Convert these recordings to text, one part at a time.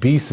$20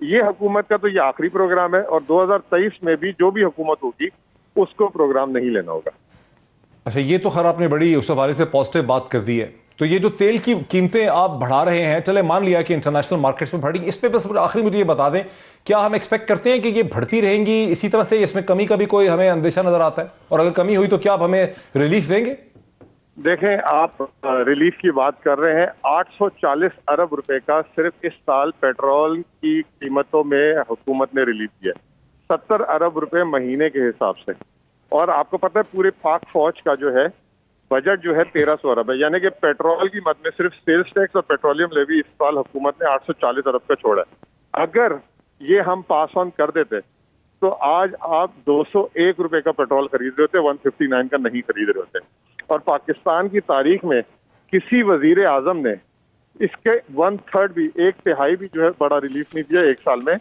یہ حکومت کا تو یہ آخری پروگرام ہے اور 2023 میں بھی جو بھی حکومت ہوگی اس کو پروگرام نہیں لینا ہوگا. اچھا یہ تو خیر آپ نے بڑی اس حوالے سے پازیٹیو بات کر دی ہے. تو یہ جو تیل کی قیمتیں آپ بڑھا رہے ہیں، چلے مان لیا کہ انٹرنیشنل مارکیٹس میں بڑھیں گی، اس پہ بس آخری مجھے یہ بتا دیں کیا ہم ایکسپیکٹ کرتے ہیں کہ یہ بڑھتی رہیں گی اسی طرح سے، اس میں کمی کا بھی کوئی ہمیں اندیشہ نظر آتا ہے؟ اور اگر کمی ہوئی تو کیا آپ ہمیں ریلیف دیں گے؟ دیکھیں آپ ریلیف کی بات کر رہے ہیں، 840 ارب روپے کا صرف اس سال پیٹرول کی قیمتوں میں حکومت نے ریلیف کیا ہے، 70 ارب روپے مہینے کے حساب سے. اور آپ کو پتہ ہے پورے پاک فوج کا جو ہے بجٹ جو ہے 1300 ارب ہے، یعنی کہ پیٹرول کی مد میں صرف سیلز ٹیکس اور پیٹرولیم لیوی اس سال حکومت نے 840 ارب کا چھوڑا ہے. اگر یہ ہم پاس آن کر دیتے تو آج آپ 201 روپے کا پیٹرول خرید رہے ہوتے، 159 کا نہیں خرید رہے ہوتے. اور پاکستان کی تاریخ میں کسی وزیر اعظم نے اس کے 1/3 بھی، 1/3 بھی جو ہے بڑا ریلیف نہیں دیا ایک سال میں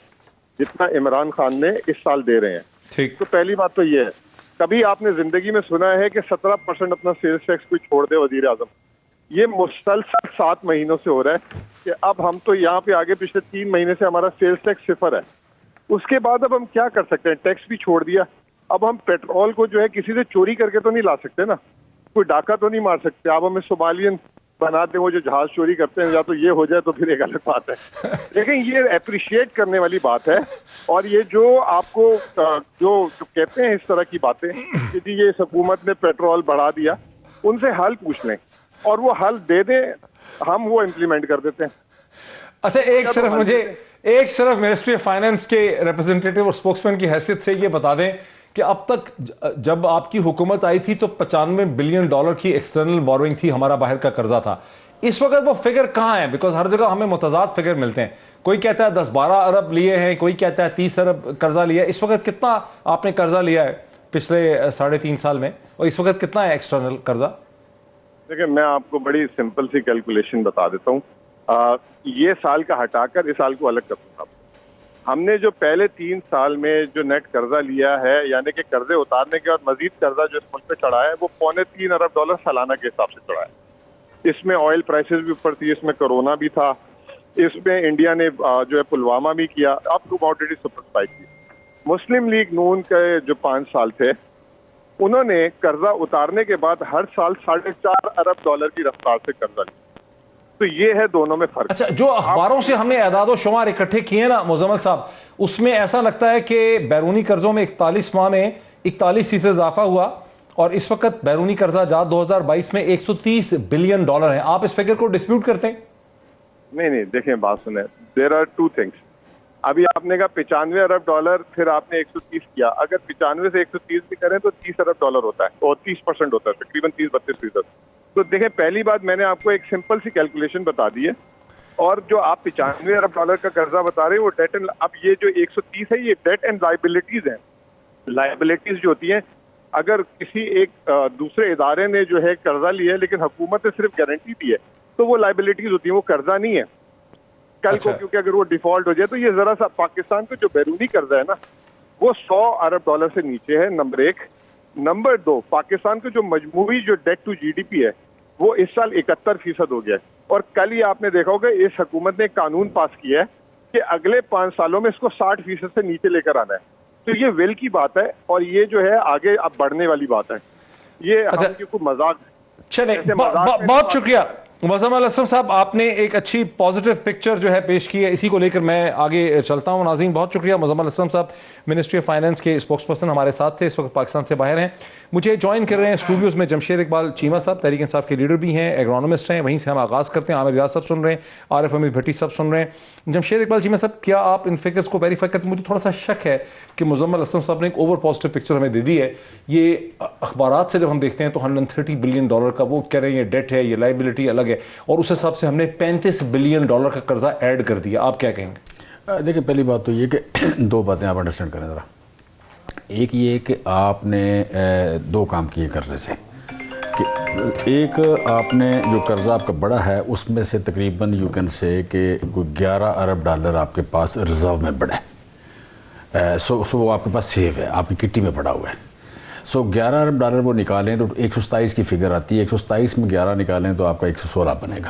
جتنا عمران خان نے اس سال دے رہے ہیں. ٹھیک. تو پہلی بات تو یہ ہے، کبھی آپ نے زندگی میں سنا ہے کہ 17% اپنا سیلز ٹیکس کوئی چھوڑ دے وزیر اعظم؟ یہ مسلسل 7 مہینوں سے ہو رہا ہے کہ اب ہم تو یہاں پہ آگے پچھلے 3 مہینے سے ہمارا سیلز ٹیکس 0 ہے. اس کے بعد اب ہم کیا کر سکتے ہیں؟ ٹیکس بھی چھوڑ دیا، اب ہم پیٹرول کو جو ہے کسی سے چوری کر کے تو نہیں لا سکتے نا، کوئی ڈاکہ تو نہیں مار سکتے. آپ ہمیں صومالین بنا دیں، وہ جو جہاز چوری کرتے ہیں، یا تو یہ ہو جائے تو پھر ایک الگ بات ہے. لیکن یہ اپریشیٹ کرنے والی بات ہے. اور یہ جو آپ کو جو کہتے ہیں اس طرح کی باتیں کہ جی یہ حکومت نے پیٹرول بڑھا دیا، ان سے حل پوچھ لیں اور وہ حل دے دیں، ہم وہ امپلیمنٹ کر دیتے ہیں. اچھا ایک صرف منسٹری آف فائنانس کے ریپرزنٹیٹیو اور اسپوکس مین کی حیثیت سے یہ بتا دیں کہ اب تک جب آپ کی حکومت آئی تھی تو $95 بلین کی ایکسٹرنل بوروئنگ تھی، ہمارا باہر کا قرضہ تھا. اس وقت وہ فگر کہاں ہے؟ بیکاز ہر جگہ ہمیں متضاد فگر ملتے ہیں. کوئی کہتا ہے 10-12 ارب لیے ہیں، کوئی کہتا ہے 30 ارب قرضہ لیا ہے. اس وقت کتنا آپ نے قرضہ لیا ہے پچھلے 3.5 سال میں، اور اس وقت کتنا ہے ایکسٹرنل قرضہ؟ دیکھیں میں آپ کو بڑی سمپل سی کیلکولیشن بتا دیتا ہوں. یہ سال کا ہٹا کر اس سال کو الگ کرتا ہوں. ہم نے جو پہلے 3 سال میں جو نیٹ قرضہ لیا ہے، یعنی کہ قرضے اتارنے کے بعد مزید قرضہ جو اس ملک پہ چڑھا ہے، وہ $3.25 ارب سالانہ کے حساب سے چڑھا ہے. اس میں آئل پرائسز بھی اوپر تھی، اس میں کرونا بھی تھا، اس میں انڈیا نے جو ہے پلوامہ بھی کیا، اب کموڈٹی سپر اسپائک کی. مسلم لیگ نون کے جو 5 سال تھے، انہوں نے قرضہ اتارنے کے بعد ہر سال $4.5 ارب کی رفتار سے قرضہ لیا. تو یہ ہے دونوں میں فرق. اچھا جو اخباروں سے ہم نے اعداد و شمار اکٹھے کیے نا مزمل صاحب، اس میں ایسا لگتا ہے کہ بیرونی قرضوں میں 41 ماہ میں 41% اضافہ ہوا، اور اس وقت بیرونی قرضہ جات 2022 میں $130 بلین ہیں. آپ اس فگر کو ڈسپیوٹ کرتے ہیں؟ نہیں دیکھیں بات سنیں، دیر آر 2 تھنگس. ابھی آپ نے کہا $95 ارب، پھر آپ نے 130 کیا. اگر 95 سے 130 بھی کریں تو $30 ارب ہوتا ہے، اور 30% ہوتا ہے، تقریباً 30-32%. تو دیکھیں پہلی بات میں نے آپ کو ایک سمپل سی کیلکولیشن بتا دی ہے. اور جو آپ $95 ارب کا قرضہ بتا رہے ہیں وہ ڈیٹ اینڈ، اب یہ جو 130 ہے یہ ڈیٹ اینڈ لائبلٹیز ہیں. لائبلٹیز جو ہوتی ہیں، اگر کسی ایک دوسرے ادارے نے جو ہے قرضہ لیا ہے لیکن حکومت نے صرف گارنٹی دی ہے تو وہ لائبلٹیز ہوتی ہیں، وہ قرضہ نہیں ہے کل کو. کیونکہ اگر وہ ڈیفالٹ ہو جائے تو یہ ذرا سا پاکستان کا جو بیرونی قرضہ ہے نا وہ $100 ارب سے نیچے ہے، نمبر 1. نمبر 2، پاکستان کا جو مجموعی جو debt to G D P ہے وہ اس سال 71% ہو گیا ہے. اور کل ہی آپ نے دیکھا ہوگا اس حکومت نے ایک قانون پاس کیا ہے کہ اگلے 5 سالوں میں اس کو 60% سے نیچے لے کر آنا ہے. تو یہ ویل کی بات ہے اور یہ جو ہے آگے اب بڑھنے والی بات ہے. یہ ہم کی کوئی مذاق. چلیں بہت شکریہ مزمل اسلم صاحب، آپ نے ایک اچھی پازیٹیو پکچر جو ہے پیش کی ہے، اسی کو لے کر میں آگے چلتا ہوں. ناظرین بہت شکریہ. مزمل اسلم صاحب منسٹری آف فائنانس کے اسپوکس پرسن ہمارے ساتھ تھے، اس وقت پاکستان سے باہر ہیں. مجھے جوائن کر رہے ہیں اسٹوڈیوز میں جمشید اقبال چیمہ صاحب، تحریک انصاف کے لیڈر بھی ہیں، ایگرونومسٹ ہیں. وہیں سے ہم آغاز کرتے ہیں. عامر ریاض صاحب سن رہے ہیں، عارف حمید بھٹی صاحب سن رہے ہیں. جمشید اقبال چیمہ صاحب کیا آپ ان فگرز کو ویریفائی کرتے ہیں؟ مجھے تھوڑا سا شک ہے کہ مزمل اسلم صاحب نے ایک اوور پازیٹیو پکچر ہمیں دے دی ہے. یہ اخبارات سے جب ہم دیکھتے ہیں تو $130 بلین کا وہ کہہ رہے ہیں یہ ڈیٹ ہے، یہ لائبلٹی الگ ہے، اور اس حساب سے ہم نے $35 بلین کا قرضہ ایڈ کر دیا. آپ کیا کہیں گے؟ دیکھیں پہلی بات تو یہ کہ 2 باتیں آپ انڈرسٹینڈ کریں ذرا. ایک یہ کہ آپ نے 2 کام کیے قرضے سے، کہ ایک آپ نے جو قرضہ آپ کا بڑا ہے اس میں سے تقریباً یو کین سے کہ کوئی $11 ارب آپ کے پاس ریزرو میں پڑا ہے. سو وہ آپ کے پاس سیو ہے، آپ کی کٹی میں پڑا ہوا ہے. سو $11 ارب وہ نکالیں تو 127 کی فگر آتی ہے. 127 میں 11 نکالیں تو آپ کا 116 بنے گا.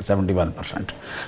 71%।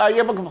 IMF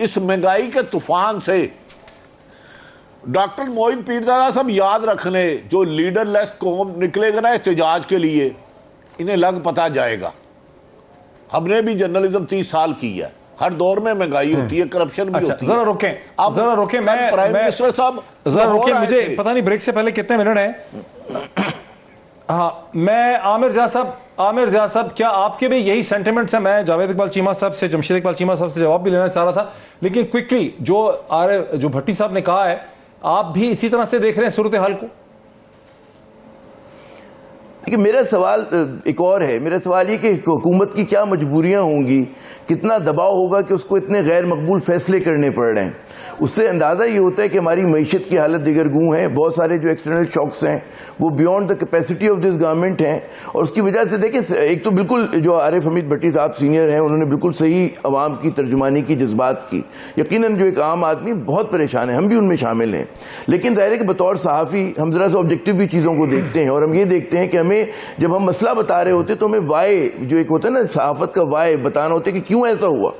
اس مہنگائی کے طوفان سے ڈاکٹر معین پیرزادہ صاحب یاد رکھ لیں، جو لیڈر لیس قوم نکلے گا نا احتجاج کے لیے، انہیں لگ پتا جائے گا. ہم نے بھی جرنلزم 30 سال کی ہے، ہر دور میں مہنگائی ہوتی ہے، کرپشن بھی ہوتی ہے. ذرا روکیں میں پرائم منسٹر صاحب ذرا روکیں، مجھے پتہ نہیں بریک سے پہلے کتنے منٹ ہیں. ہاں میں عامر جہاں صاحب کیا آپ کے بھی یہی سینٹیمنٹس ہیں؟ میں جاوید اقبال چیمہ صاحب سے، جمشید اقبال چیمہ صاحب سے جواب بھی لینا چاہ رہا تھا، لیکن کوئکلی جو بھٹی صاحب نے کہا ہے، آپ بھی اسی طرح سے دیکھ رہے ہیں صورتحال کو؟ دیکھیں میرا سوال ایک اور ہے. میرا سوال یہ کہ حکومت کی کیا مجبوریاں ہوں گی، کتنا دباؤ ہوگا کہ اس کو اتنے غیر مقبول فیصلے کرنے پڑ رہے ہیں. اس سے اندازہ یہ ہوتا ہے کہ ہماری معیشت کی حالت دیگر گوں ہے. بہت سارے جو ایکسٹرنل شاکس ہیں وہ beyond the capacity of this government ہیں، اور اس کی وجہ سے دیکھیں ایک تو بالکل جو عارف حمید بھٹی صاحب سینئر ہیں، انہوں نے بالکل صحیح عوام کی ترجمانی کی، جذبات کی. یقیناً جو ایک عام آدمی بہت پریشان ہے، ہم بھی ان میں شامل ہیں. لیکن ظاہر ہے کہ بطور صحافی ہم ذرا سا آبجیکٹو بھی چیزوں کو دیکھتے ہیں، اور ہم یہ دیکھتے ہیں کہ ہمیں جب ہم مسئلہ بتا رہے ہوتے تو ہمیں وائے جو ایک ہوتا ہے نا صحافت کا وائے بتانا ہوتا ہے کہ کیوں ایسا ہوا.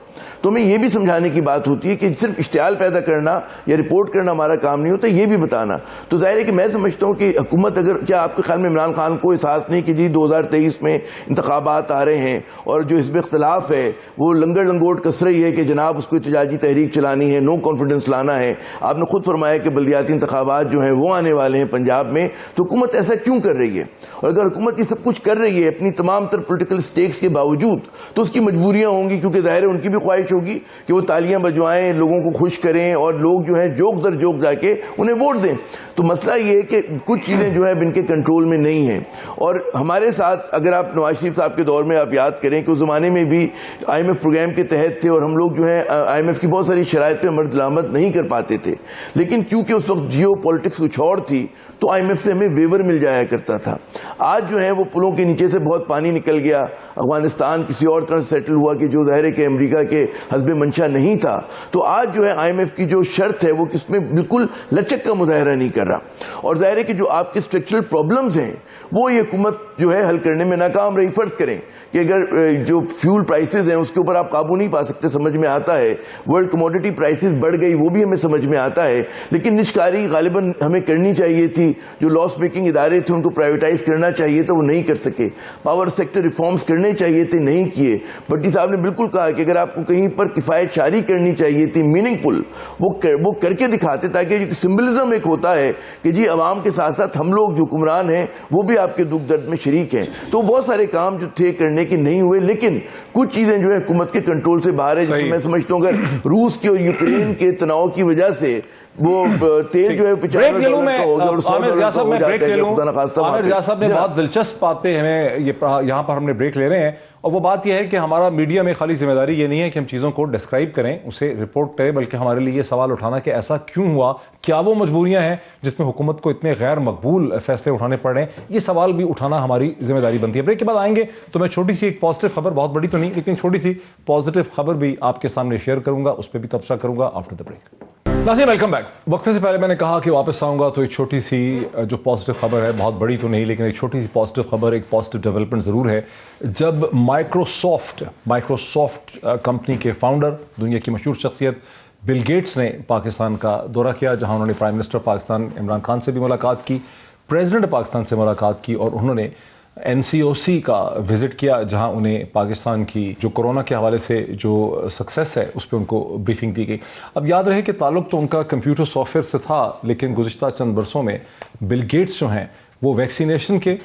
تو ہمیں یہ بھی سمجھانے کی بات ہوتی ہے کہ صرف اشتعال پیدا کرنا یا رپورٹ کرنا ہمارا کام نہیں ہوتا، یہ بھی بتانا. تو ظاہر ہے کہ میں سمجھتا ہوں کہ حکومت کیا آپ کے خیال میں عمران خان کو احساس نہیں کہ جی 2023 میں انتخابات آ رہے ہیں اور جو حزب اختلاف ہے وہ لنگر لنگوٹ کس رہی ہے کہ جناب اس کو احتجاجی تحریک چلانی ہے، نو کانفیڈنس لانا ہے. آپ نے خود فرمایا کہ بلدیاتی انتخابات جو ہیں وہ آنے والے ہیں پنجاب میں، تو حکومت ایسا کیوں کر رہی ہے؟ اور اگر حکومت یہ سب کچھ کر رہی ہے اپنی تمام تر پولیٹیکل سٹیکس کے باوجود، تو اس کی مجبوریاں ہوں گی، کیونکہ ظاہر ہے ان کی بھی خواہش ہوگی کہ وہ تالیاں بجوائیں، لوگوں کو خوش کریں، اور لوگ جو ہیں جوک در جوک جا کے انہیں ووٹ دیں. تو مسئلہ یہ ہے کہ کچھ چیزیں جو ہیں ان کے کنٹرول میں نہیں ہیں. اور ہمارے ساتھ اگر آپ نواز شریف صاحب کے دور میں آپ یاد کریں کہ اس زمانے میں بھی IMF پروگرام کے تحت تھے، اور ہم لوگ جو ہے IMF کی بہت ساری شرائط پہ عمل درآمد نہیں کر پاتے تھے، لیکن کیونکہ اس وقت جیو پالیٹکس کچھ اور تھی تو IMF سے ہمیں ویور مل جایا کرتا تھا. آج جو ہے وہ پلوں کے نیچے سے بہت پانی نکل گیا، افغانستان کسی اور طرح سیٹل ہوا کہ جو ظاہر ہے کہ امریکہ کے حسب منشا نہیں تھا. تو آج جو ہے IMF کی جو شرط ہے وہ کس میں بالکل لچک کا مظاہرہ نہیں کر رہا. اور ظاہر ہے کہ جو آپ کے اسٹرکچرل پرابلمز ہیں وہ یہ حکومت جو ہے حل کرنے میں ناکام رہی. فرض کریں کہ اگر جو فیول پرائسز ہیں اس کے اوپر آپ قابو نہیں پا سکتے، سمجھ میں آتا ہے. ورلڈ کموڈٹی پرائسز بڑھ گئی، وہ بھی ہمیں سمجھ میں آتا ہے. لیکن نشکاری غالباً ہمیں کرنی چاہیے تھی. جو لاس میکنگ ادارے تھے ان کو پرائیویٹائز کرنا چاہیے تھا، وہ نہیں کر سکے. پاور سیکٹر ریفارمز کرنے چاہیے تھے، نہیں کیے. بھٹی صاحب نے بالکل کہا کہ اگر آپ کو کہیں پر کفایت شاری کرنی چاہیے تھی، میننگ فل، وہ کر کے دکھاتے، تاکہ سمبلزم ایک ہوتا ہے کہ جی عوام کے ساتھ ساتھ ہم لوگ جو حکمران ہیں وہ بھی آپ کے دکھ درد میں شریک ہیں. تو بہت سارے کام جو تھے کرنے کے نہیں ہوئے، لیکن کچھ چیزیں جو ہے حکومت کے کنٹرول سے باہر ہے. جیسے میں سمجھتا ہوں اگر روس کے اور یوکرین کے تناؤ کی وجہ سے وہ تیل جو ہے بریک لے لوں میں. عامر جہاں صاحب میں بریک لے لوں. عامر جہاں صاحب نے بہت دلچسپ باتیں ہمیں یہاں پر ہم نے بریک لے رہے ہیں، اور وہ بات یہ ہے کہ ہمارا میڈیا میں خالی ذمہ داری یہ نہیں ہے کہ ہم چیزوں کو ڈسکرائب کریں، اسے رپورٹ کریں، بلکہ ہمارے لیے یہ سوال اٹھانا کہ ایسا کیوں ہوا، کیا وہ مجبوریاں ہیں جس میں حکومت کو اتنے غیر مقبول فیصلے اٹھانے پڑ رہے ہیں. یہ سوال بھی اٹھانا ہماری ذمہ داری بنتی ہے. بریک کے بعد آئیں گے تو میں چھوٹی سی ایک پازیٹیو خبر، بہت بڑی تو نہیں لیکن چھوٹی سی پازیٹیو خبر بھی آپ کے سامنے شیئر کروں گا، اس پہ بھی تبصرہ کروں گا آفٹر دا بریک. ناظرین ویلکم بیک. وقفے سے پہلے میں نے کہا کہ واپس آؤں گا تو ایک چھوٹی سی جو پازیٹیو خبر ہے، بہت بڑی تو نہیں لیکن ایک چھوٹی سی پازیٹیو خبر، ایک پازیٹیو ڈیولپمنٹ ضرور ہے. جب مائکروسافٹ کمپنی کے فاؤنڈر، دنیا کی مشہور شخصیت بل گیٹس نے پاکستان کا دورہ کیا، جہاں انہوں نے پرائم منسٹر پاکستان عمران خان سے بھی ملاقات کی، پریزیڈنٹ پاکستان سے ملاقات کی، اور انہوں نے NCOC کا وزٹ کیا، جہاں انہیں پاکستان کی جو کورونا کے حوالے سے جو سکسیس ہے اس پہ ان کو بریفنگ دی گئی. اب یاد رہے کہ تعلق تو ان کا کمپیوٹر سافٹ ویئر سے تھا، لیکن گزشتہ چند برسوں میں بل گیٹس جو ہیں وہ ویکسینیشن کے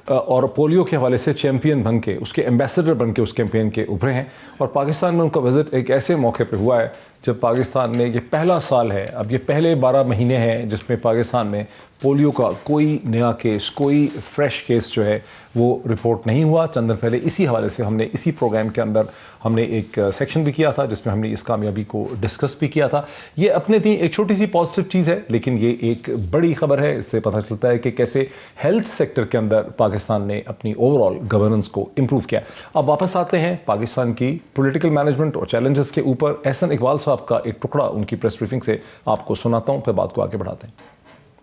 اور پولیو کے حوالے سے چیمپئن بن کے، اس کے ایمبیسڈر بن کے اس کیمپین کے ابھرے ہیں. اور پاکستان میں ان کا وزٹ ایک ایسے موقع پہ ہوا ہے جب پاکستان میں یہ پہلا سال ہے، اب یہ پہلے 12 مہینے ہیں جس میں پاکستان میں پولیو کا کوئی نیا کیس، کوئی فریش کیس جو ہے وہ رپورٹ نہیں ہوا. چند دن پہلے اسی حوالے سے ہم نے اسی پروگرام کے اندر ہم نے ایک سیکشن بھی کیا تھا جس میں ہم نے اس کامیابی کو ڈسکس بھی کیا تھا. یہ اپنے تھی ایک چھوٹی سی پازیٹیو چیز ہے، لیکن یہ ایک بڑی خبر ہے. اس سے پتہ چلتا ہے کہ کیسے ہیلتھ سیکٹر کے اندر پاکستان نے اپنی اوور آل گورننس کو امپروو کیا. اب واپس آتے ہیں پاکستان کی پولیٹیکل مینجمنٹ اور چیلنجز کے اوپر. احسن اقبال صاحب کا ایک ٹکڑا ان کی پریس بریفنگ سے آپ کو سناتا ہوں، پھر بات کو آگے بڑھاتے ہیں.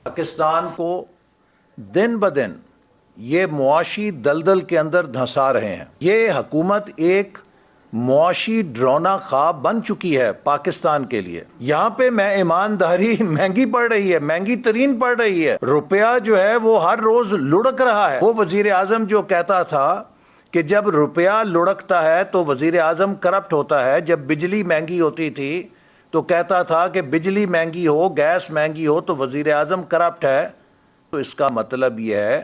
پاکستان کو دن بدن یہ معاشی دلدل کے اندر دھنسا رہے ہیں. یہ حکومت ایک معاشی ڈرونا خواب بن چکی ہے پاکستان کے لیے. یہاں پہ میں ایمانداری مہنگی پڑ رہی ہے, مہنگی ترین پڑ رہی ہے. روپیہ جو ہے وہ ہر روز لڑک رہا ہے. وہ وزیر اعظم جو کہتا تھا کہ جب روپیہ لڑکتا ہے تو وزیر اعظم کرپٹ ہوتا ہے. جب بجلی مہنگی ہوتی تھی تو کہتا تھا کہ بجلی مہنگی ہو, گیس مہنگی ہو تو وزیر اعظم کرپٹ ہے. تو اس کا مطلب یہ ہے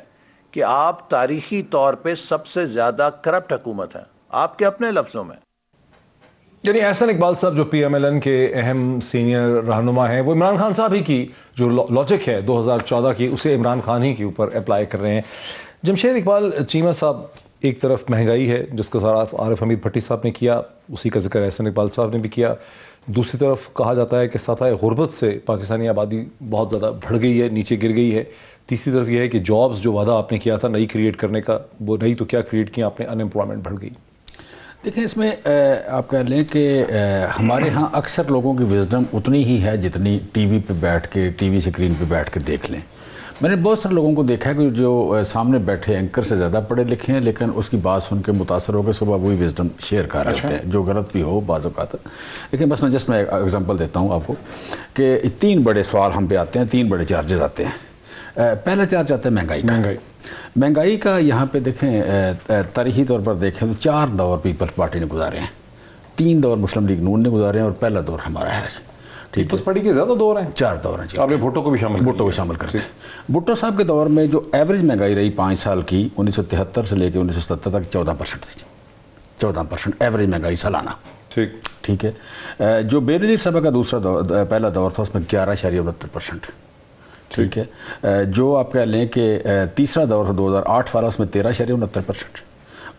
کہ آپ تاریخی طور پہ سب سے زیادہ کرپٹ حکومت ہیں, آپ کے اپنے لفظوں میں. یعنی احسن اقبال صاحب جو پی ایم ایل این کے اہم سینئر رہنما ہیں, وہ عمران خان صاحب ہی کی جو لاجک ہے 2014 کی, اسے عمران خان ہی کے اوپر اپلائی کر رہے ہیں. جمشید اقبال چیمہ صاحب, ایک طرف مہنگائی ہے جس کا ذکر عارف حمید بھٹی صاحب نے کیا, اسی کا ذکر احسن اقبال صاحب نے بھی کیا. دوسری طرف کہا جاتا ہے کہ سطح غربت سے پاکستانی آبادی بہت زیادہ بڑھ گئی ہے, نیچے گر گئی ہے. تیسری طرف یہ ہے کہ جابز جو وعدہ آپ نے کیا تھا نئی کریٹ کرنے کا, وہ نئی تو کیا کریٹ کیا آپ نے, ان ایمپلائمنٹ بڑھ گئی. دیکھیں اس میں آپ کہہ لیں کہ ہمارے ہاں اکثر لوگوں کی وزڈم اتنی ہی ہے جتنی ٹی وی پہ بیٹھ کے, ٹی وی اسکرین پہ بیٹھ کے دیکھ لیں. میں نے بہت سارے لوگوں کو دیکھا ہے کہ جو سامنے بیٹھے اینکر سے زیادہ پڑھے لکھے ہیں, لیکن اس کی بات سن کے متاثر ہو کے صبح وہی وزڈم شیئر کر رہے ہوتے ہیں, جو غلط بھی ہو بعض اوقات. لیکن بس میں ایگزامپل دیتا ہوں آپ کو کہ 3 بڑے سوال ہم پہ آتے ہیں, 3 بڑے چارجز آتے ہیں. پہلا چارج آتا ہے مہنگائی کا. یہاں پہ دیکھیں تاریخی طور پر دیکھیں تو 4 دور پیپلز پارٹی نے گزارے ہیں, 3 دور مسلم لیگ نون نے گزارے ہیں, اور پہلا دور ہمارا ہے. پیپلز پارٹی کے زیادہ دور ہیں, 4 دور ہیں. آپ نے بھٹو کو بھی شامل کرتے ہیں. بھٹو صاحب کے دور میں جو ایوریج مہنگائی رہی 5 سال کی 1973 سے لے کے 1977 تک 14% تھی. 14% ایوریج مہنگائی سالانہ. ٹھیک ہے. جو بے نظیر صاحب کا دوسرا دور, پہلا دور تھا, اس میں 11.69%. ٹھیک ہے. جو آپ کہہ لیں کہ تیسرا دور تھا 2008 والا, اس میں 13.69%.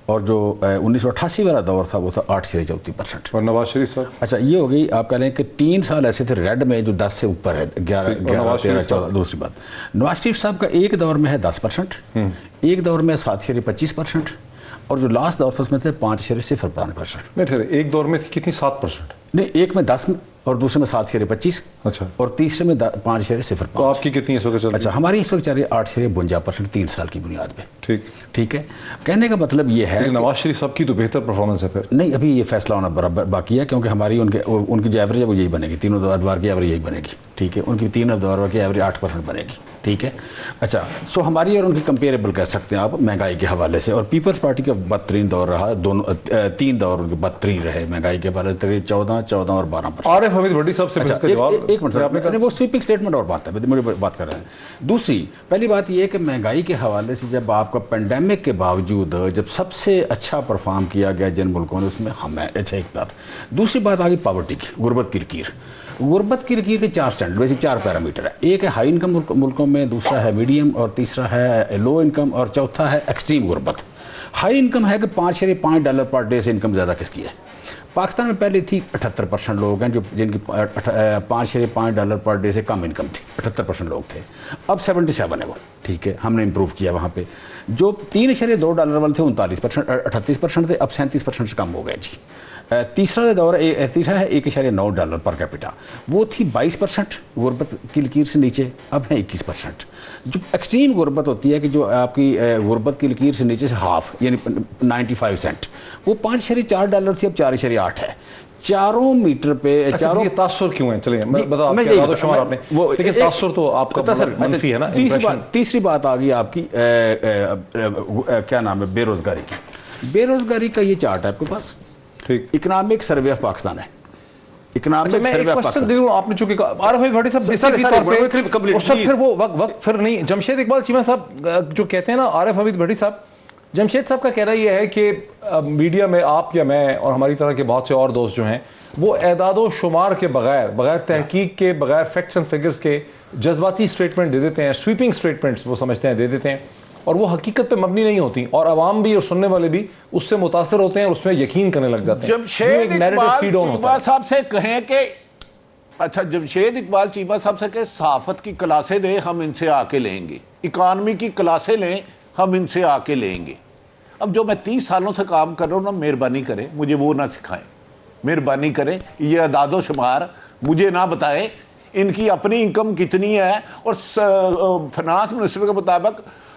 اور جو 1988 والا دور تھا وہ تھا 8.34%. اور نواز شریف صاحب, اچھا یہ ہو گئی. آپ کہہ لیں کہ 3 سال ایسے تھے ریڈ میں جو 10 سے اوپر ہے, 11 13 14. دوسری بات, نواز شریف صاحب کا ایک دور میں ہے 10%, ایک دور میں 7.25%, اور جو لاسٹ دور تھا اس میں تھے 5.05%. نہیں, ایک دور میں تھی کتنی, 7%. نہیں, ایک میں 10 اور دوسرے میں 7.25. اچھا. اور تیسرے میں 5.05. تو آپ کی کتنی اس وقت چل رہی ہے؟ اچھا, ہماری اس وقت چل رہی ہے 8.52% 3 سال کی بنیاد پہ. ٹھیک ہے. کہنے کا مطلب یہ ہے نواز شریف صاحب کی تو بہتر پرفارمنس ہے. پھر نہیں, ابھی یہ فیصلہ ہونا برابر باقی ہے, کیونکہ ہماری ان کی جو ایوریج ہے وہ یہی بنے گی, تینوں ادوار کی ایوریج یہی بنے گی. ٹھیک ہے. ان کی 3 ادوار کی ایوریج 8% بنے گی. ٹھیک ہے. اچھا, سو ہماری اور ان کی کمپیریبل کہہ سکتے ہیں آپ مہنگائی کے حوالے سے. اور پیپلز پارٹی کا بدترین دور رہا, 3 دور ان کے بدترین رہے مہنگائی کے حوالے سے, تقریباً 14 اور 12%. عارف حمید بھٹی صاحب سے ایک منٹ, وہ سویپنگ سٹیٹمنٹ اور بات ہے, مجھے بات کر رہے ہیں. دوسری پہلی بات یہ ہے کہ مہنگائی کے حوالے سے جب آپ کا پینڈیمک کے باوجود جب سب سے اچھا پرفارم کیا گیا جن ملکوں نے, اس میں ہم ہیں. اچھا, ایک بات. دوسری بات آگئی پاورٹی کی, غربت کی لکیر. غربت کی لکیر کے 4 اسٹینڈرڈ, ویسے 4 پیرامیٹر ہے. ایک ہے ہائی انکم ملکوں میں, دوسرا ہے میڈیم, اور تیسرا ہے لو انکم, اور چوتھا ہے ایکسٹریم غربت. ہائی انکم ہے کہ $5.5 پر ڈے سے انکم زیادہ کس کی ہے. پاکستان میں پہلے تھی 78% لوگ ہیں جن کی $5.5 پر ڈے سے کم انکم تھی, 78% لوگ تھے. اب 77 ہے وہ. ٹھیک ہے, ہم نے امپروو کیا وہاں پہ. جو $3.2 والے تھے 38% تھے, اب 37% سے کم ہو گئے جی. تیسرا دور ہے $1.9 پر کیپٹا, وہ تھی 22% غربت کی لکیر سے نیچے, اب ہے 21%. جو ایکسٹریم غربت ہوتی ہے کہ جو آپ کی غربت کی لکیر سے نیچے سے ہاف, یعنی 95 سینٹ, وہ $5.4 تھی, اب 4.8 ہے. 4 میٹر پہ. چاروں تاثر کیوں ہیں, چلیں بتاؤ آپ نے, لیکن تاثر تو آپ کا منفی ہے نا. تیسری بات آ گئی آپ کی کیا نام ہے, بے روزگاری کی. بے روزگاری کا یہ چارٹ ہے آپ کے پاس, اکنامک سروے آف پاکستان ہے. اکنامک سروے آف پاکستان آپ نے چونکہ عارف بھٹی صاحب پھر وہ وقت پھر نہیں. جمشید اقبال چیمہ صاحب جو کہتے ہیں نا, عارف حمید بھٹی صاحب, جمشید صاحب کا کہنا یہ ہے کہ میڈیا میں آپ یا میں اور ہماری طرح کے بہت سے اور دوست جو ہیں وہ اعداد و شمار کے بغیر تحقیق کے, بغیر فیکٹس اینڈ فگرز کے جذباتی سٹیٹمنٹ دے دیتے ہیں, سویپنگ سٹیٹمنٹس وہ سمجھتے ہیں دے دیتے ہیں, اور وہ حقیقت پہ مبنی نہیں ہوتی, اور عوام بھی اور سننے والے بھی اس سے متاثر ہوتے ہیں اور اس میں یقین کرنے لگ جاتے ہیں. جمشید اقبال چیمہ صاحب سے کہیں کہ اچھا, جمشید اقبال چیمہ صاحب سے کہ صحافت کی کلاسیں دیں, ہم ان سے آ کے لیں گے. اکانومی کی کلاسیں لیں, ہم ان سے آ کے لیں گے. اب جو میں 30 سالوں سے کام کر رہا ہوں نا, مہربانی کریں مجھے وہ نہ سکھائیں, مہربانی کریں یہ اعداد و شمار مجھے نہ بتائیں. ان کی اپنی انکم کتنی ہے, اور فنانس منسٹر کے مطابق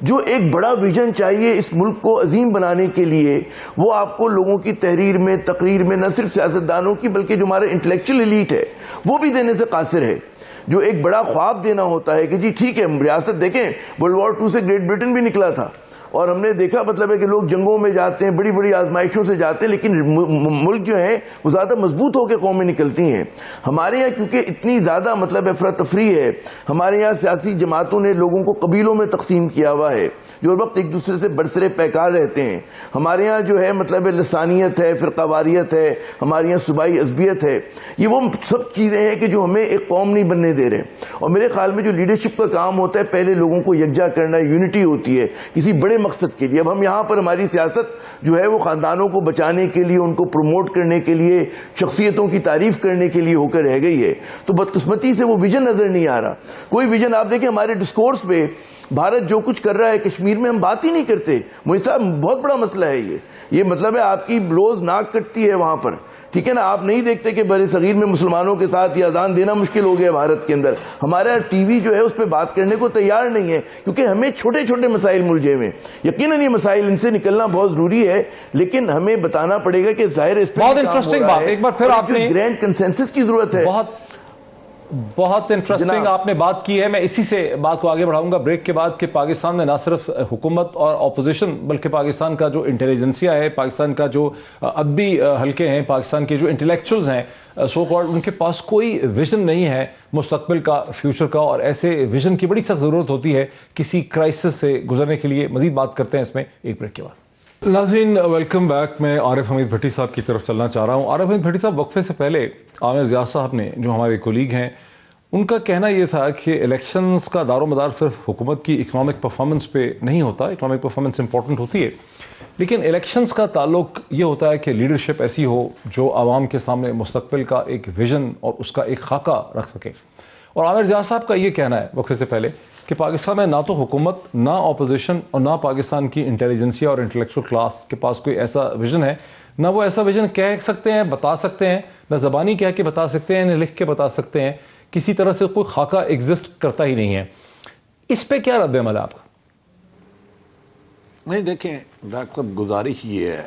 جو ایک بڑا ویژن چاہیے اس ملک کو عظیم بنانے کے لیے، وہ آپ کو لوگوں کی تحریر میں، تقریر میں، نہ صرف سیاستدانوں کی بلکہ جو ہمارا انٹلیکچوئل ایلیٹ ہے وہ بھی دینے سے قاصر ہے. جو ایک بڑا خواب دینا ہوتا ہے کہ جی ٹھیک ہے ریاست، دیکھیں ورلڈ وار 2 سے گریٹ برٹن بھی نکلا تھا اور ہم نے دیکھا مطلب ہے کہ لوگ جنگوں میں جاتے ہیں، بڑی بڑی آزمائشوں سے جاتے ہیں، لیکن ملک جو ہے وہ زیادہ مضبوط ہو کے قومیں نکلتی ہیں. ہمارے یہاں کیونکہ اتنی زیادہ مطلب افراتفری ہے، ہمارے یہاں سیاسی جماعتوں نے لوگوں کو قبیلوں میں تقسیم کیا ہوا ہے جو ہر وقت ایک دوسرے سے برسرے پیکار رہتے ہیں. ہمارے یہاں جو ہے مطلب لسانیت ہے، فرقہ واریت ہے، ہمارے یہاں صوبائی عصبیت ہے. یہ وہ سب چیزیں ہیں کہ جو ہمیں ایک قوم نہیں بننے دے رہے. اور میرے خیال میں جو لیڈرشپ کا کام ہوتا ہے، پہلے لوگوں کو یکجا کرنا، یونٹی ہوتی ہے کسی بڑے مقصد کے لیے. اب ہم یہاں پر ہماری سیاست جو ہے وہ خاندانوں کو بچانے کے لیے، ان کو پروموٹ کرنے کے لیے، شخصیتوں کی تعریف کرنے کے لیے ہو کر رہ گئی ہے. تو بدقسمتی سے وہ ویژن نظر نہیں آ رہا. کوئی ویژن آپ دیکھیں ہمارے ڈسکورس پہ بھارت جو کچھ کر رہا ہے کشمیر میں ہم بات ہی نہیں کرتے. مجھے صاحب بہت بڑا مسئلہ ہے یہ مطلب ہے آپ کی روز ناک کٹتی ہے وہاں پر، ٹھیک ہے نا. آپ نہیں دیکھتے کہ بر صغیر میں مسلمانوں کے ساتھ یہ اذان دینا مشکل ہو گیا بھارت کے اندر. ہمارا ٹی وی جو ہے اس پہ بات کرنے کو تیار نہیں ہے کیونکہ ہمیں چھوٹے چھوٹے مسائل ملجھے ہوئے. یقیناً یہ مسائل ان سے نکلنا بہت ضروری ہے، لیکن ہمیں بتانا پڑے گا کہ ظاہر اس پہ بہت انٹرسٹنگ بات، ایک بار پھر آپ نے گرینڈ کنسنسس کی ضرورت ہے. بہت انٹرسٹنگ آپ نے بات کی ہے. میں اسی سے بات کو آگے بڑھاؤں گا بریک کے بعد کہ پاکستان میں نہ صرف حکومت اور اپوزیشن بلکہ پاکستان کا جو انٹیلیجنسیا ہے، پاکستان کا جو ادبی حلقے ہیں، پاکستان کے جو انٹلیکچوئلز ہیں سو کالڈ، ان کے پاس کوئی ویژن نہیں ہے مستقبل کا، فیوچر کا. اور ایسے ویژن کی بڑی سخت ضرورت ہوتی ہے کسی کرائسس سے گزرنے کے لیے. مزید بات کرتے ہیں اس میں ایک بریک کے بعد. ناظرین ویلکم بیک. میں عارف حمید بھٹی صاحب کی طرف چلنا چاہ رہا ہوں. عارف حمید بھٹی صاحب، وقفے سے پہلے عامر ضیاء صاحب نے، جو ہمارے کولیگ ہیں، ان کا کہنا یہ تھا کہ الیکشنز کا دار و مدار صرف حکومت کی اکنامک پرفارمنس پہ نہیں ہوتا. اکنامک پرفارمنس امپورٹنٹ ہوتی ہے، لیکن الیکشنز کا تعلق یہ ہوتا ہے کہ لیڈرشپ ایسی ہو جو عوام کے سامنے مستقبل کا ایک ویژن اور اس کا ایک خاکہ رکھ سکے. اور عامر ضیاء صاحب کا یہ کہنا ہے وقفے سے پہلے کہ پاکستان میں نہ تو حکومت، نہ اپوزیشن اور نہ پاکستان کی انٹیلیجنسیا اور انٹلیکچوئل کلاس کے پاس کوئی ایسا ویژن ہے، نہ وہ ایسا ویژن کہہ سکتے ہیں، بتا سکتے ہیں، نہ زبانی کہہ کے بتا سکتے ہیں، نہ لکھ کے بتا سکتے ہیں. کسی طرح سے کوئی خاکہ ایگزسٹ کرتا ہی نہیں ہے. اس پہ کیا رد عمل ہے آپ کا؟ نہیں دیکھیں ڈاکٹر صاحب، گزارش یہ ہے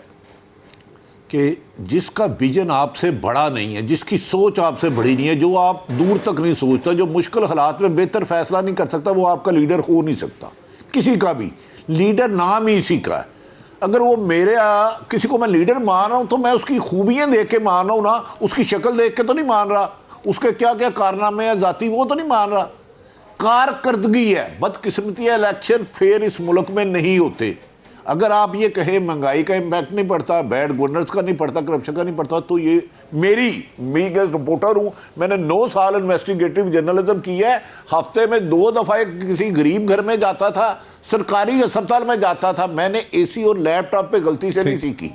کہ جس کا ویژن آپ سے بڑا نہیں ہے، جس کی سوچ آپ سے بڑی نہیں ہے، جو آپ دور تک نہیں سوچتا، جو مشکل حالات میں بہتر فیصلہ نہیں کر سکتا، وہ آپ کا لیڈر ہو نہیں سکتا. کسی کا بھی لیڈر نام ہی اسی کا ہے. اگر وہ میرے کسی کو میں لیڈر مان رہا ہوں تو میں اس کی خوبیاں دیکھ کے مان رہا ہوں نا، اس کی شکل دیکھ کے تو نہیں مان رہا، اس کے کیا کیا کارنامے ہیں ذاتی وہ تو نہیں مان رہا. کارکردگی ہے. بدقسمتی ہے الیکشن فیئر اس ملک میں نہیں ہوتے. اگر آپ یہ کہیں مہنگائی کا امپیکٹ نہیں پڑتا، بیڈ گورننس کا نہیں پڑتا، کرپشن کا نہیں پڑتا، تو یہ میں رپورٹر ہوں، میں نے 9 سال انویسٹیگیٹو جرنلزم کی ہے. ہفتے میں 2 دفعہ کسی غریب گھر میں جاتا تھا، سرکاری اسپتال میں جاتا تھا. میں نے اے سی اور لیپ ٹاپ پہ غلطی سے نہیں سیکھی.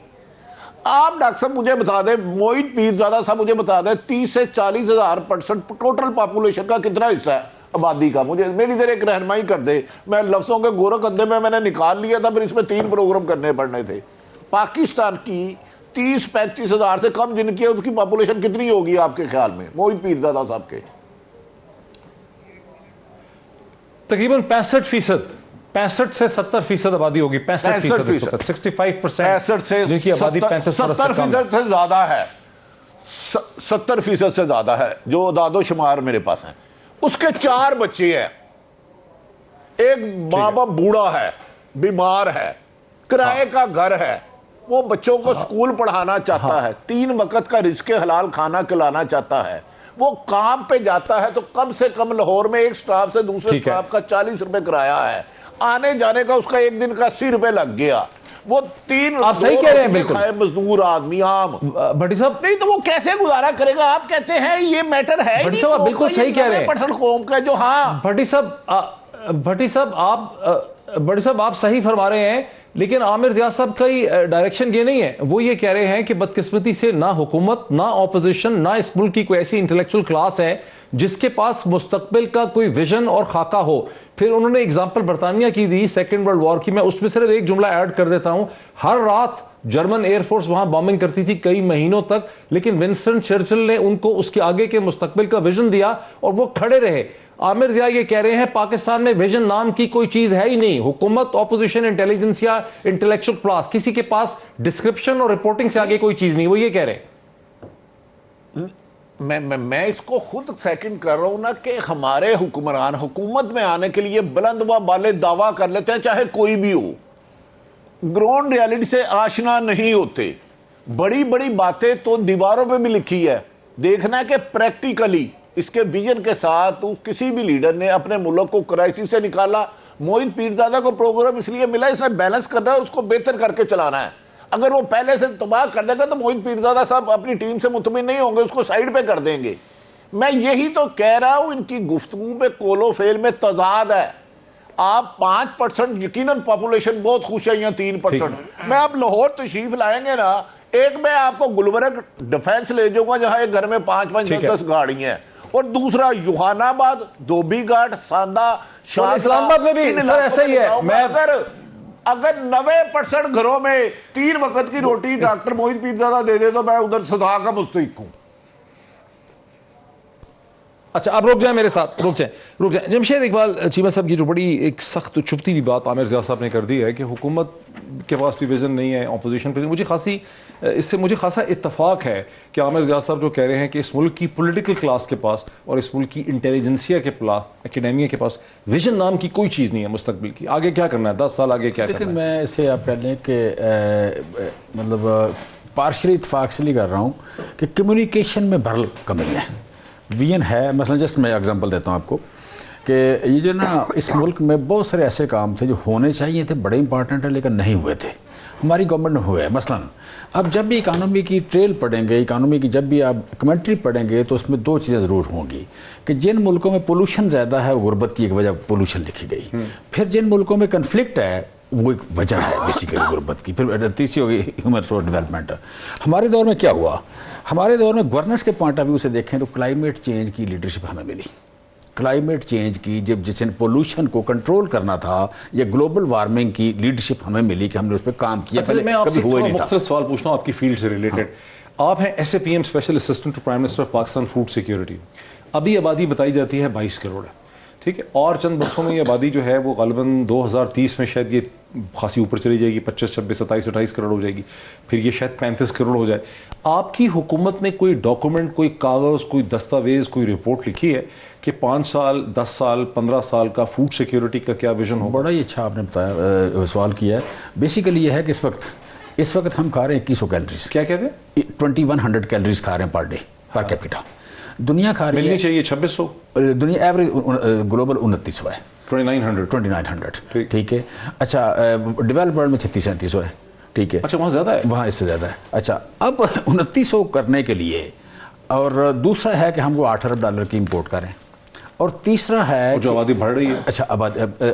آپ ڈاکٹر صاحب مجھے بتا دیں، موہت پیرزادہ صاحب مجھے بتا دیں 30 سے 40 ہزار% ٹوٹل پاپولیشن کا کتنا حصہ ہے آبادی کا؟ مجھے میری ذرا ایک رہنمائی کر دے. میں لفظوں کے گورکھ اندھے میں نے نکال لیا تھا، پھر اس میں 3 پروگرام کرنے پڑنے تھے. پاکستان کی 30-35 ہزار سے کم جن کی ہے، اس کی پاپولیشن کتنی ہوگی آپ کے خیال میں موہت پیرزادہ صاحب کے؟ تقریباً 65 سے 70% آبادی ہوگی. 65% 65% جن کی آبادی 70% سے زیادہ ہے. 70% سے زیادہ ہے جو اعداد و شمار میرے پاس ہیں. اس کے 4 بچے ہیں، ایک ماں باپ بوڑھا ہے، بیمار ہے، کرائے کا گھر ہے، وہ بچوں کو سکول پڑھانا چاہتا ہے، 3 وقت کا رزق حلال کھانا کھلانا چاہتا ہے. وہ کام پہ جاتا ہے تو کم سے کم لاہور میں ایک سٹاف سے دوسرے سٹاف کا 40 روپے کرایہ ہے. آنے جانے کا اس کا ایک دن کا 80 روپے لگ گیا. وہ 3 آپ صحیح کہہ رہے ہیں بالکل. مزدور آدمی عام بھٹی صاحب نہیں تو وہ کیسے گزارا کرے گا؟ آپ کہتے ہیں یہ میٹر ہے. بھٹی صاحب آپ بالکل صحیح کہہ رہے ہیں. پرسنل قوم کا جو بھٹی صاحب آپ صحیح فرما رہے ہیں، لیکن عامر ضیاء صاحب کا ڈائریکشن یہ نہیں ہے. وہ یہ کہہ رہے ہیں کہ بدقسمتی سے نہ حکومت، نہ اپوزیشن، نہ اس ملک کی کوئی ایسی انٹلیکچوئل کلاس ہے جس کے پاس مستقبل کا کوئی ویژن اور خاکہ ہو. پھر انہوں نے اگزامپل برطانیہ کی دی سیکنڈ ورلڈ وار کی. میں اس میں صرف ایک جملہ ایڈ کر دیتا ہوں. ہر رات جرمن ایئر فورس وہاں بامبنگ کرتی تھی کئی مہینوں تک، لیکن ونسٹن چرچل نے ان کو اس کے آگے کے مستقبل کا ویژن دیا اور وہ کھڑے رہے. عامر ضیاء یہ کہہ رہے ہیں پاکستان میں ویژن نام کی کوئی چیز ہے ہی نہیں. حکومت، اپوزیشن، انٹیلیجنس یا انٹلیکچوئل کلاس، کسی کے پاس ڈسکرپشن اور رپورٹنگ سے آگے کوئی چیز نہیں. وہ یہ کہہ رہے ہیں. میں اس کو خود سیکنڈ کر رہا ہوں نا کہ ہمارے حکمران حکومت میں آنے کے لیے بلند و بالے دعویٰ کر لیتے ہیں چاہے کوئی بھی ہو, گراؤنڈ ریالٹی سے آشنا نہیں ہوتے. بڑی بڑی باتیں تو دیواروں پہ بھی لکھی ہے, دیکھنا ہے کہ پریکٹیکلی اس کے ویژن کے ساتھ کسی بھی لیڈر نے اپنے ملک کو کرائسس سے نکالا. موہن پیرزادہ کو پروگرام اس لیے ملا, اس نے بیلنس کرنا ہے, اس کو بہتر کر کے چلانا ہے. اگر وہ پہلے سے تباہ کر دے گا تو موہن پیرزادہ صاحب اپنی ٹیم سے مطمئن نہیں ہوں گے, اس کو سائیڈ پہ کر دیں گے. میں یہی تو کہہ رہا ہوں, ان کی گفتگو پہ قول و فعل میں تضاد ہے. آپ 5% یقیناً پاپولیشن بہت خوش ہے, یا 3%. میں آپ لاہور تشریف لائیں گے نا, ایک میں آپ کو گلبرگ ڈیفینس لے جاؤں گا جہاں ایک گھر میں 5-10 گاڑیاں ہیں, اور دوسرا یوحان آباد, دھوبی گھاٹ, ساندہ, اسلام آباد میں بھی سر ایسا ہی ہے. اگر 90% گھروں میں 3 وقت کی روٹی ڈاکٹر موہن پیرزادہ دے دے تو میں ادھر صدا کا مستحق ہوں. اچھا اب رک جائیں میرے ساتھ, رک جائیں. جمشید اقبال چیمہ صاحب کی جو بڑی ایک سخت چھپتی ہوئی بات عامر ضیاء صاحب نے کر دی ہے کہ حکومت کے پاس بھی ویژن نہیں ہے, اپوزیشن پہ, اس سے مجھے خاصا اتفاق ہے کہ عامر ضیاء صاحب جو کہہ رہے ہیں کہ اس ملک کی پولیٹیکل کلاس کے پاس اور اس ملک کی انٹیلیجنسیا کے پاس, اکیڈیمیا کے پاس ویژن نام کی کوئی چیز نہیں ہے مستقبل کی. آگے کیا کرنا ہے, 10 سال آگے کیا کرنا ہے؟ لیکن میں اسے آپ کہہ لیں کہ مطلب پارشلی اتفاق سے کر رہا ہوں کہ کمیونیکیشن میں بھرل کمی ہے. ویژن ہے, مثلا جسٹ میں اگزامپل دیتا ہوں آپ کو کہ یہ جو نا اس ملک میں بہت سارے ایسے کام تھے جو ہونے چاہیے تھے, بڑے امپارٹنٹ ہیں, لیکن نہیں ہوئے تھے. ہماری گورنمنٹ میں ہوئے ہیں. مثلا اب جب بھی اکانومی کی ٹریل پڑھیں گے, اکانومی کی جب بھی آپ کمنٹری پڑھیں گے, تو اس میں 2 چیزیں ضرور ہوں گی کہ جن ملکوں میں پولوشن زیادہ ہے وہ غربت کی ایک وجہ پولوشن لکھی گئی, پھر جن ملکوں میں کنفلکٹ ہے وہ ایک وجہ ہے بیسیکلی غربت کی, پھر تیسری ہوگی ہیومن ریسورس ڈیولپمنٹ. ہمارے دور میں کیا ہوا, ہمارے دور میں گورننس کے پوائنٹ آف ویو سے دیکھیں تو کلائمیٹ چینج کی لیڈرشپ ہمیں ملی. کلائمیٹ چینج کی جس نے پولوشن کو کنٹرول کرنا تھا, یا گلوبل وارمنگ کی لیڈرشپ ہمیں ملی کہ ہم نے اس پہ کام کیا. پہلے میں آپ کبھی سے ہوا ہی نہیں تھا. مختلف سوال پوچھنا ہوں آپ کی فیلڈ سے ریلیٹڈ. آپ ہیں S A P M special assistant to prime minister of Pakistan food security. ابھی آبادی بتائی جاتی ہے 22 کروڑ ہے, ٹھیک ہے, اور چند برسوں میں یہ آبادی جو ہے وہ غالباً 2030 میں شاید یہ خاصی اوپر چلی جائے گی, 25, 26, 27, 28 کروڑ ہو جائے گی, پھر یہ شاید 35 کروڑ ہو جائے. آپ کی حکومت نے کوئی ڈاکومنٹ, کوئی کاغذ, کوئی دستاویز, کوئی رپورٹ لکھی ہے کہ 5 سال, 10 سال, 15 سال کا فوڈ سیکیورٹی کا کیا ویژن ہو؟ بڑا ہی اچھا آپ نے بتایا, سوال کیا ہے. بیسیکلی یہ ہے کہ اس وقت ہم کھا رہے ہیں 2100 کیلریز. کیا کہتے ہیں؟ 2100 کیلریز کھا رہے ہیں پر ڈے پر کیپیٹا. دنیا کھا رہی ہے, ملنی چاہیے 2600, دنیا ایوریج گلوبل 2900 ہے, 2900 ٹھیک ہے. اچھا ڈیولپ ورلڈ میں 3600-3700 ہے, ٹھیک ہے. اچھا وہاں زیادہ ہے, وہاں اس سے زیادہ ہے. اچھا اب 2900 کرنے کے لیے, اور دوسرا ہے کہ ہم کو $8 ارب کی امپورٹ کریں, اور تیسرا ہے جو آبادی بڑھ رہی ہے. اچھا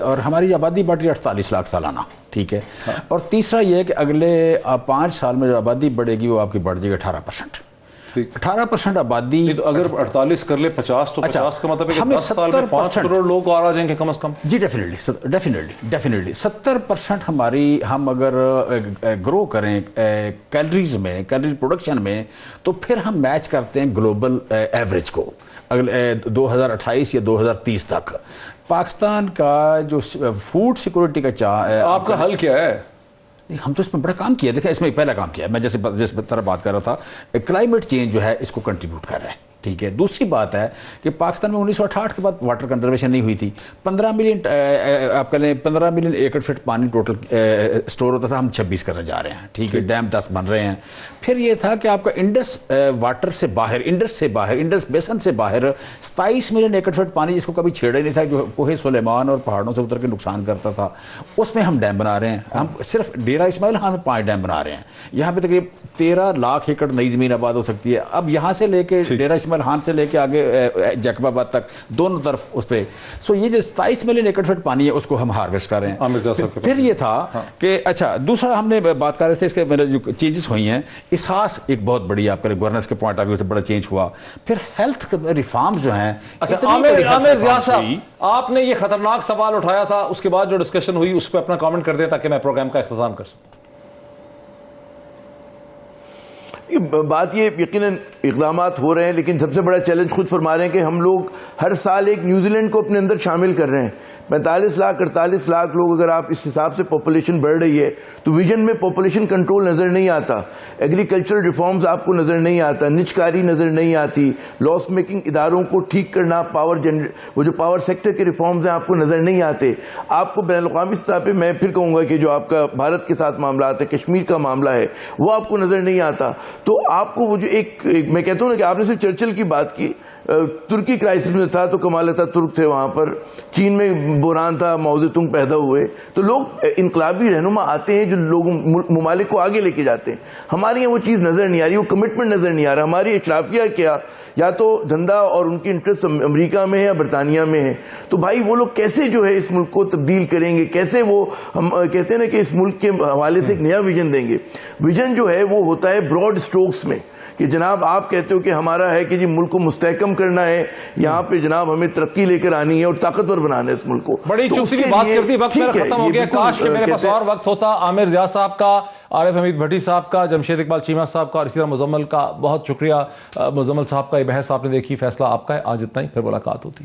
اور ہماری آبادی بڑھ رہی ہے 48 لاکھ سالانہ, ٹھیک ہے. اور تیسرا یہ ہے کہ اگلے 5 سال میں جو آبادی بڑھے گی وہ آپ کی بڑھ جائے گی 18%. 18% آبادی, تو اگر 48 کر لے 50 تو 50 کا مطلب ہے کہ 10 سال میں 5 کروڑ لوگ اور آ جائیں گے کم از کم. جی ڈیفینیٹلی 70% ہماری, ہم اگر گرو کریں کیلریز میں, کیلری پروڈکشن میں, تو پھر ہم میچ کرتے ہیں گلوبل ایوریج کو اگلے 2028 یا 2030 تک. پاکستان کا جو فوڈ سیکورٹی کا آپ کا حل کیا ہے؟ ہم تو اس میں بڑا کام کیا. دیکھیں اس میں پہلا کام کیا ہے, میں جس طرح بات کر رہا تھا, کلائمیٹ چینج جو ہے اس کو کنٹریبیوٹ کر رہا ہے, ٹھیک ہے. دوسری بات ہے کہ پاکستان میں 1968 کے بعد واٹر کنزرویشن نہیں ہوئی تھی. 15 ملین آپ کہہ لیں 15 ملین ایکڑ فٹ پانی ٹوٹل سٹور ہوتا تھا, ہم 26 کرنے جا رہے ہیں, ٹھیک ہے. ڈیم 10 بن رہے ہیں. پھر یہ تھا کہ آپ کا انڈس واٹر سے باہر, انڈس بیسن سے باہر 27 ملین ایکڑ فٹ پانی جس کو کبھی چھیڑا ہی نہیں تھا, جو کوہ سلیمان اور پہاڑوں سے اتر کے نقصان کرتا تھا, اس میں ہم ڈیم بنا رہے ہیں. ہم صرف ڈیرہ اسماعیل خان میں 5 ڈیم بنا رہے ہیں. یہاں پہ تقریباً 13 لاکھ ایکڑ نئی زمین آباد ہو سکتی ہے. اب یہاں سے لے کے ڈیرہ اسماعیل خان سے لے کے آگے جیکب آباد تک دونوں طرف اس پہ, سو یہ جو 27 ملین ایکڑ فٹ پانی ہے اس کو ہم ہارویسٹ کر رہے ہیں. پھر یہ تھا کہ اچھا دوسرا ہم نے بات کر رہے تھے اس کے جو چینجز ہوئی ہیں, احساس ایک بہت بڑی آپ کا گورننس کے پوائنٹ آف ویو سے بڑا چینج ہوا. پھر ہیلتھ ریفارمز جو ہیں. عامر ضیاء صاحب, آپ نے یہ خطرناک سوال اٹھایا تھا, اس کے بعد جو ڈسکشن ہوئی اس پہ اپنا کامنٹ کر دیں تاکہ میں پروگرام کا اختتام کر سکوں. بات یہ یقیناً اقدامات ہو رہے ہیں، لیکن سب سے بڑا چیلنج خود فرما رہے ہیں کہ ہم لوگ ہر سال ایک نیوزی لینڈ کو اپنے اندر شامل کر رہے ہیں. 45 لاکھ 48 لاکھ لوگ، اگر آپ اس حساب سے پاپولیشن بڑھ رہی ہے تو ویژن میں پاپولیشن کنٹرول نظر نہیں آتا، ایگریکلچرل ریفارمز آپ کو نظر نہیں آتا، نجکاری نظر نہیں آتی، لاس میکنگ اداروں کو ٹھیک کرنا، وہ جو پاور سیکٹر کے ریفارمز ہیں آپ کو نظر نہیں آتے. آپ کو بین الاقوامی سطح پہ میں پھر کہوں گا کہ جو آپ کا بھارت کے ساتھ معاملات ہے، کشمیر کا معاملہ ہے، وہ آپ کو نظر نہیں آتا. تو آپ کو وہ جو ایک میں کہتا ہوں نا کہ آپ نے صرف چرچل کی بات کی، ترکی کرائسس میں تھا تو کمال اتاتürk تھے وہاں پر، چین میں بحران تھا، ماؤ زے تونگ پیدا ہوئے. تو لوگ انقلابی رہنما آتے ہیں جو لوگوں ممالک کو آگے لے کے جاتے ہیں. ہمارے یہاں وہ چیز نظر نہیں آ رہی، وہ کمٹمنٹ نظر نہیں آ رہا. ہماری اشرافیہ کیا یا تو دھندا اور ان کی انٹرسٹ امریکہ میں ہے یا برطانیہ میں ہے. تو بھائی وہ لوگ کیسے جو ہے اس ملک کو تبدیل کریں گے، کیسے وہ ہم کہتے ہیں نا کہ اس ملک کے حوالے سے ایک نیا ویژن دیں گے. ویژن جو ہے وہ ہوتا ہے براڈ اسٹروکس میں، کہ جناب آپ کہتے ہو کہ ہمارا ہے کہ جی ملک کو مستحکم کرنا ہے، یہاں پہ جناب ہمیں ترقی لے کر آنی ہے اور طاقتور بنانا ہے اس ملک کو. بڑی چوسی بات کرتی، وقت میرا ختم ہو گیا. کاش کہ میرے پاس اور وقت ہوتا. عامر ضیاء صاحب کا، عارف حمید بھٹی صاحب کا، جمشید اقبال چیمہ صاحب کا اور اسی طرح مزمل کا بہت شکریہ. مزمل صاحب کا یہ بحث آپ نے دیکھی، فیصلہ آپ کا ہے. آج اتنا ہی، پھر ملاقات ہوتی.